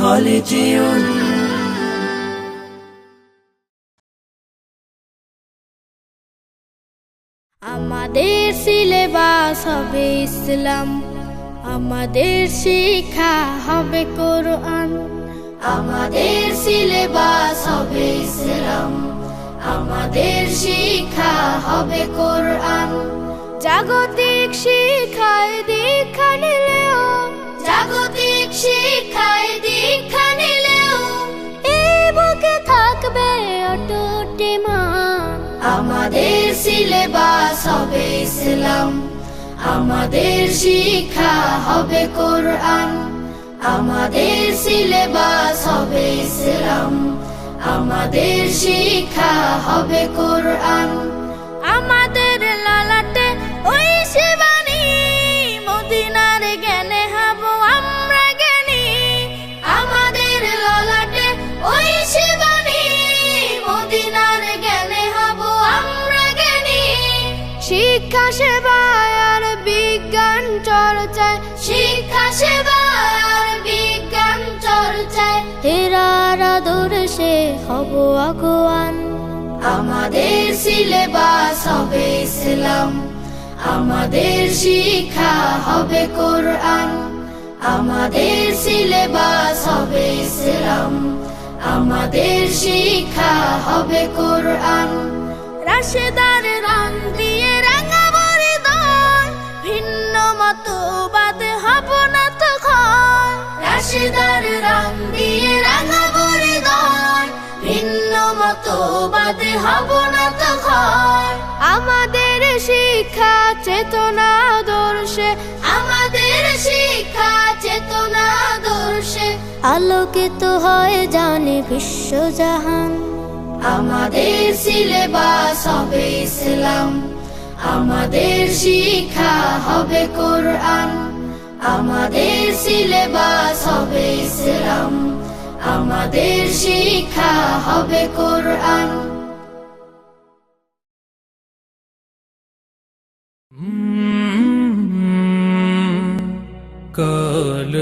خالدون আমাদের সিলেবাস হবে ইসলাম, আমাদের শিক্ষা হবে কোরআন। আমাদের সিলেবাস হবে ইসলাম, আমাদের শিক্ষা হবে কোরআন। জাগতিক শিক্ষায় দীক্ষা নিলেও, জাগতিক শিক্ষায় দীক্ষা নিলেও এই বুকে থাকবে অটুট ঈমান। আমাদের সিলেবাস হবে ইসলাম, আমাদের শিক্ষা হবে কোরআন। আমাদের সিলেবাস হবে ইসলাম, আমাদের শিক্ষা হবে কোরআন। আমাদের লালাটে ওই শিবানী, মদিনার জ্ঞানে হব আমরা জ্ঞানী। আমাদের লালাটে ওই শিবানী, মদিনার জ্ঞানে হব আমরা জ্ঞানী। শিক্ষা সেবায় আর বিজ্ঞান চর্চায়, শিক্ষা সেবায় আর বিজ্ঞান চর্চায় হেরার আদর্শে হব আগুয়ান। আমাদের সিলেবাস হবে ইসলাম, আমাদের শিক্ষা হবে কোরআন। আমাদের সিলেবাস হবে ইসলাম, আমাদের শিক্ষা হবে কোরআন। রাশেদার রং দিয়ে রাঙাবো হৃদয়, ভিন্ন মতবাদ হব না তখন। রাশেদার রং দিয়ে রাঙাবো হৃদয়, ভিন্ন মতবাদ হব না তখন। আমাদের শিক্ষা চেতনা আদর্শে, আমাদের শিক্ষা চেতনা আদর্শে আলোকিত হয় জানে বিশ্বজাহান। আমাদের সিলেবাস হবে ইসলাম, আমাদের শিক্ষা হবে কোরআন। আমাদের সিলেবাস হবে ইসলাম, আমাদের শিক্ষা হবে কোরআন। কাল